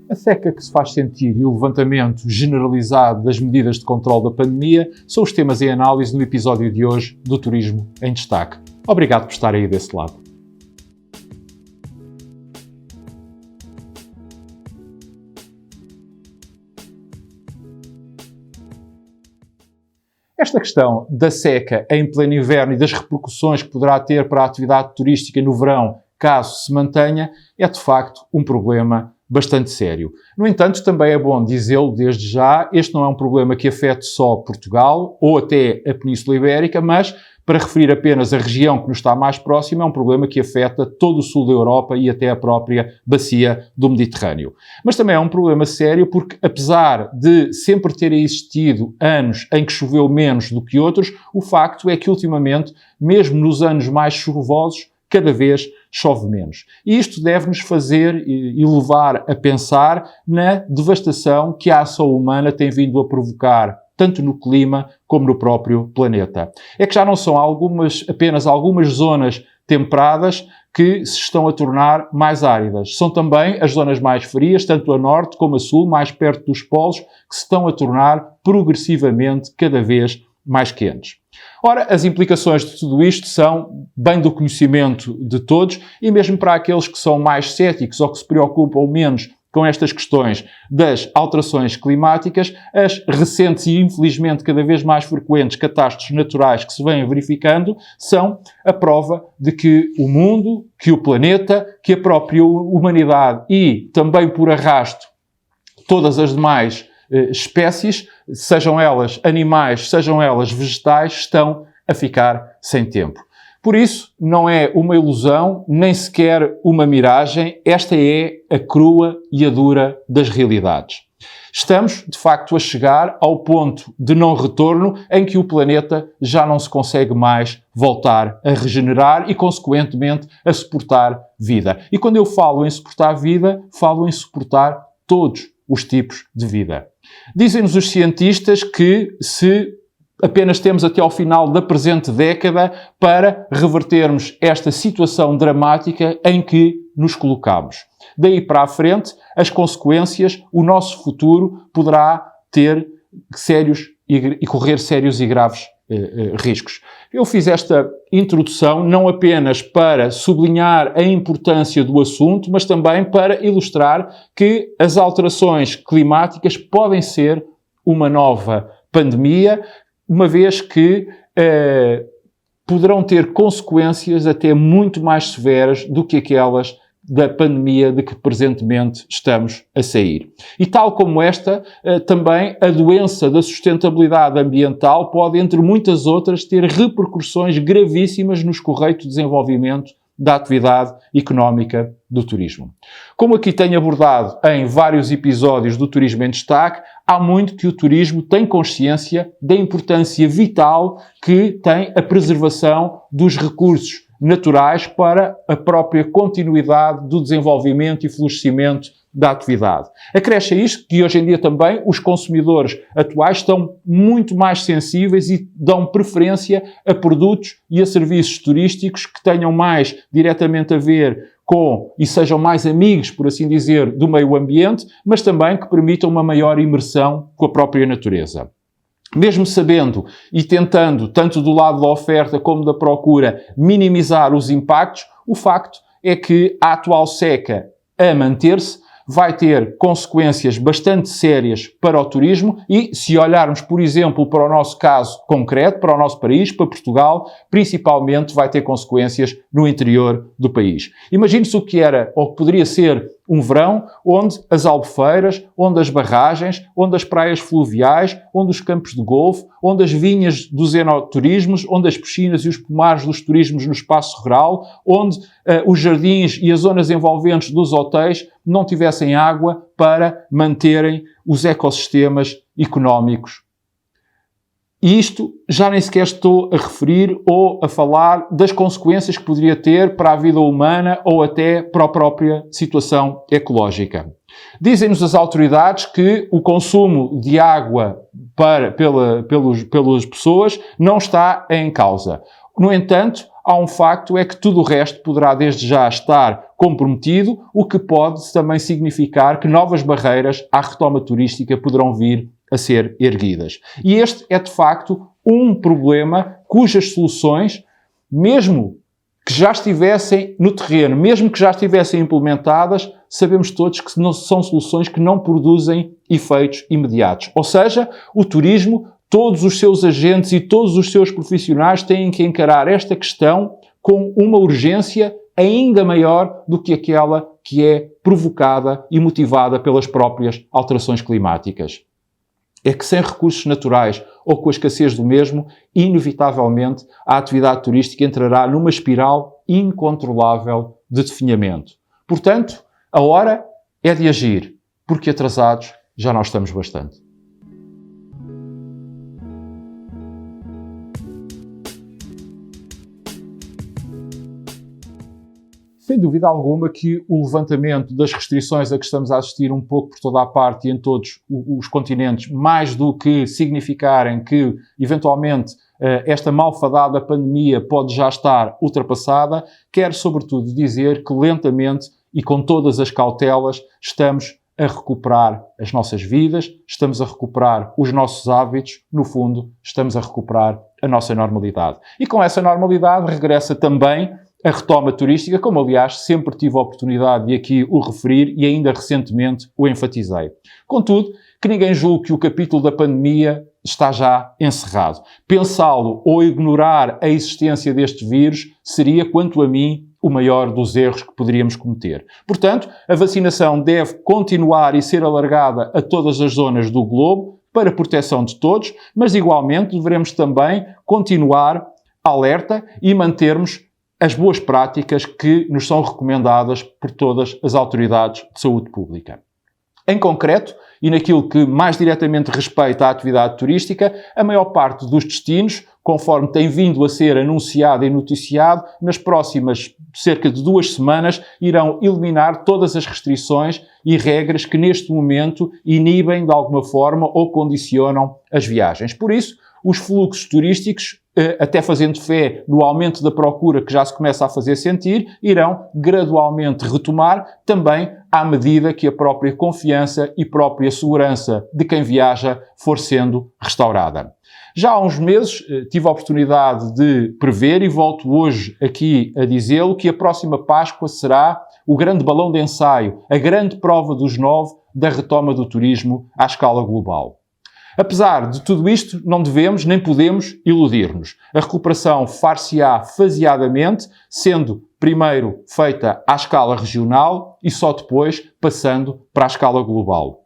A seca que se faz sentir e o levantamento generalizado das medidas de controle da pandemia são os temas em análise no episódio de hoje do Turismo em Destaque. Obrigado por estar aí desse lado. Esta questão da seca em pleno inverno e das repercussões que poderá ter para a atividade turística no verão, caso se mantenha, é de facto um problema bastante sério. No entanto, também é bom dizê-lo desde já, este não é um problema que afete só Portugal ou até a Península Ibérica, mas, para referir apenas a região que nos está mais próxima, é um problema que afeta todo o sul da Europa e até a própria bacia do Mediterrâneo. Mas também é um problema sério porque, apesar de sempre terem existido anos em que choveu menos do que outros, o facto é que, ultimamente, mesmo nos anos mais chuvosos, cada vez chove menos. E isto deve-nos fazer e levar a pensar na devastação que a ação humana tem vindo a provocar, tanto no clima como no próprio planeta. É que já não são apenas algumas zonas temperadas que se estão a tornar mais áridas. São também as zonas mais frias, tanto a norte como a sul, mais perto dos polos, que se estão a tornar progressivamente cada vez mais quentes. Ora, as implicações de tudo isto são bem do conhecimento de todos e mesmo para aqueles que são mais céticos ou que se preocupam menos com estas questões das alterações climáticas, as recentes e infelizmente cada vez mais frequentes catástrofes naturais que se vêm verificando são a prova de que o mundo, que o planeta, que a própria humanidade e também por arrasto todas as demais espécies, sejam elas animais, sejam elas vegetais, estão a ficar sem tempo. Por isso, não é uma ilusão, nem sequer uma miragem, esta é a crua e a dura das realidades. Estamos, de facto, a chegar ao ponto de não retorno em que o planeta já não se consegue mais voltar a regenerar e, consequentemente, a suportar vida. E quando eu falo em suportar vida, falo em suportar todos os tipos de vida. Dizem-nos os cientistas que se apenas temos até ao final da presente década para revertermos esta situação dramática em que nos colocamos. Daí para a frente, as consequências, o nosso futuro poderá ter sérios e correr sérios e graves riscos. Eu fiz esta introdução não apenas para sublinhar a importância do assunto, mas também para ilustrar que as alterações climáticas podem ser uma nova pandemia, uma vez que poderão ter consequências até muito mais severas do que aquelas da pandemia de que presentemente estamos a sair. E tal como esta, também a doença da sustentabilidade ambiental pode, entre muitas outras, ter repercussões gravíssimas no correto desenvolvimento da atividade económica do turismo. Como aqui tenho abordado em vários episódios do Turismo em Destaque, há muito que o turismo tem consciência da importância vital que tem a preservação dos recursos naturais para a própria continuidade do desenvolvimento e florescimento da atividade. Acresce a isto que hoje em dia também os consumidores atuais estão muito mais sensíveis e dão preferência a produtos e a serviços turísticos que tenham mais diretamente a ver com e sejam mais amigos, por assim dizer, do meio ambiente, mas também que permitam uma maior imersão com a própria natureza. Mesmo sabendo e tentando, tanto do lado da oferta como da procura, minimizar os impactos, o facto é que a atual seca, a manter-se, vai ter consequências bastante sérias para o turismo e, se olharmos, por exemplo, para o nosso caso concreto, para o nosso país, para Portugal, principalmente vai ter consequências no interior do país. Imagine-se o que era, ou que poderia ser, um verão onde as albufeiras, onde as barragens, onde as praias fluviais, onde os campos de golfe, onde as vinhas dos enoturismos, onde as piscinas e os pomares dos turismos no espaço rural, onde os jardins e as zonas envolventes dos hotéis não tivessem água para manterem os ecossistemas económicos. E isto já nem sequer estou a referir ou a falar das consequências que poderia ter para a vida humana ou até para a própria situação ecológica. Dizem-nos as autoridades que o consumo de água pelas pessoas não está em causa. No entanto, há um facto, é que tudo o resto poderá desde já estar comprometido, o que pode também significar que novas barreiras à retoma turística poderão vir a ser erguidas. E este é, de facto, um problema cujas soluções, mesmo que já estivessem no terreno, mesmo que já estivessem implementadas, sabemos todos que não são soluções que não produzem efeitos imediatos. Ou seja, o turismo, todos os seus agentes e todos os seus profissionais têm que encarar esta questão com uma urgência ainda maior do que aquela que é provocada e motivada pelas próprias alterações climáticas. É que sem recursos naturais ou com a escassez do mesmo, inevitavelmente a atividade turística entrará numa espiral incontrolável de definhamento. Portanto, a hora é de agir, porque atrasados já nós estamos bastante. Sem dúvida alguma que o levantamento das restrições a que estamos a assistir um pouco por toda a parte e em todos os continentes, mais do que significarem que, eventualmente, esta malfadada pandemia pode já estar ultrapassada, quer, sobretudo, dizer que lentamente e com todas as cautelas estamos a recuperar as nossas vidas, estamos a recuperar os nossos hábitos, no fundo, estamos a recuperar a nossa normalidade. E com essa normalidade regressa também a retoma turística, como aliás sempre tive a oportunidade de aqui o referir e ainda recentemente o enfatizei. Contudo, que ninguém julgue que o capítulo da pandemia está já encerrado. Pensá-lo ou ignorar a existência deste vírus seria, quanto a mim, o maior dos erros que poderíamos cometer. Portanto, a vacinação deve continuar e ser alargada a todas as zonas do globo para a proteção de todos, mas igualmente devemos também continuar alerta e mantermos as boas práticas que nos são recomendadas por todas as autoridades de saúde pública. Em concreto, e naquilo que mais diretamente respeita à atividade turística, a maior parte dos destinos, conforme tem vindo a ser anunciado e noticiado, nas próximas cerca de 2 semanas irão eliminar todas as restrições e regras que neste momento inibem de alguma forma ou condicionam as viagens. Por isso, os fluxos turísticos, até fazendo fé no aumento da procura que já se começa a fazer sentir, irão gradualmente retomar, também à medida que a própria confiança e própria segurança de quem viaja for sendo restaurada. Já há uns meses tive a oportunidade de prever, e volto hoje aqui a dizê-lo, que a próxima Páscoa será o grande balão de ensaio, a grande prova dos 9 da retoma do turismo à escala global. Apesar de tudo isto, não devemos nem podemos iludir-nos. A recuperação far-se-á faseadamente, sendo primeiro feita à escala regional e só depois passando para a escala global.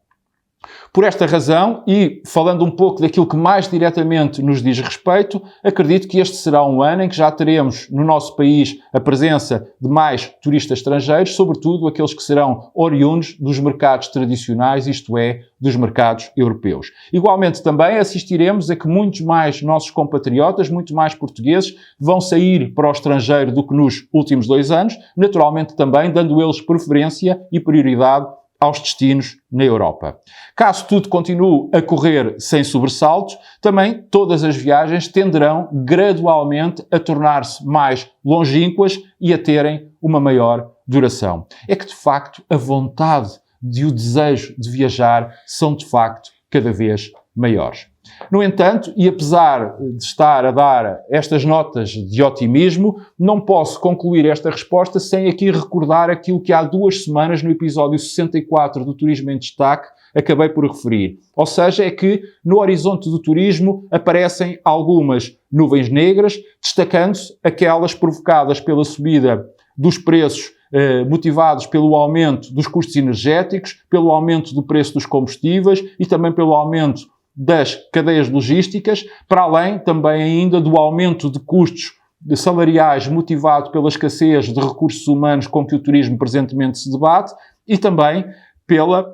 Por esta razão, e falando um pouco daquilo que mais diretamente nos diz respeito, acredito que este será um ano em que já teremos no nosso país a presença de mais turistas estrangeiros, sobretudo aqueles que serão oriundos dos mercados tradicionais, isto é, dos mercados europeus. Igualmente também assistiremos a que muitos mais nossos compatriotas, muito mais portugueses, vão sair para o estrangeiro do que nos últimos 2 anos, naturalmente também dando eles preferência e prioridade aos destinos na Europa. Caso tudo continue a correr sem sobressaltos, também todas as viagens tenderão gradualmente a tornar-se mais longínquas e a terem uma maior duração. É que, de facto, a vontade e o desejo de viajar são, de facto, cada vez maiores. No entanto, e apesar de estar a dar estas notas de otimismo, não posso concluir esta resposta sem aqui recordar aquilo que há 2 semanas, no episódio 64 do Turismo em Destaque, acabei por referir. Ou seja, é que no horizonte do turismo aparecem algumas nuvens negras, destacando-se aquelas provocadas pela subida dos preços motivados pelo aumento dos custos energéticos, pelo aumento do preço dos combustíveis e também pelo aumento das cadeias logísticas, para além também ainda do aumento de custos salariais motivado pela escassez de recursos humanos com que o turismo presentemente se debate e também pela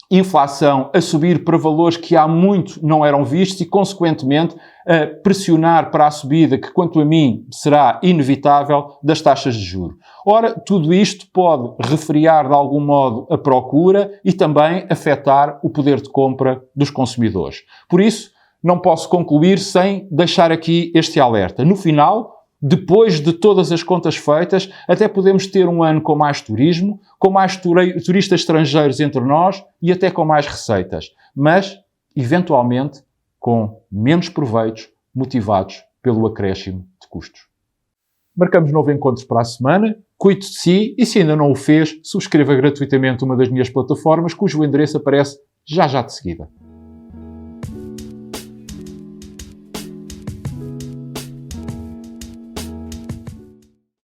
inflação a subir para valores que há muito não eram vistos e, consequentemente, a pressionar para a subida, que quanto a mim será inevitável, das taxas de juros. Ora, tudo isto pode refriar de algum modo a procura e também afetar o poder de compra dos consumidores. Por isso, não posso concluir sem deixar aqui este alerta. No final depois de todas as contas feitas, até podemos ter um ano com mais turismo, com mais turistas estrangeiros entre nós e até com mais receitas. Mas, eventualmente, com menos proveitos motivados pelo acréscimo de custos. Marcamos novo encontro para a semana. Cuide de si e, se ainda não o fez, subscreva gratuitamente uma das minhas plataformas, cujo endereço aparece já de seguida.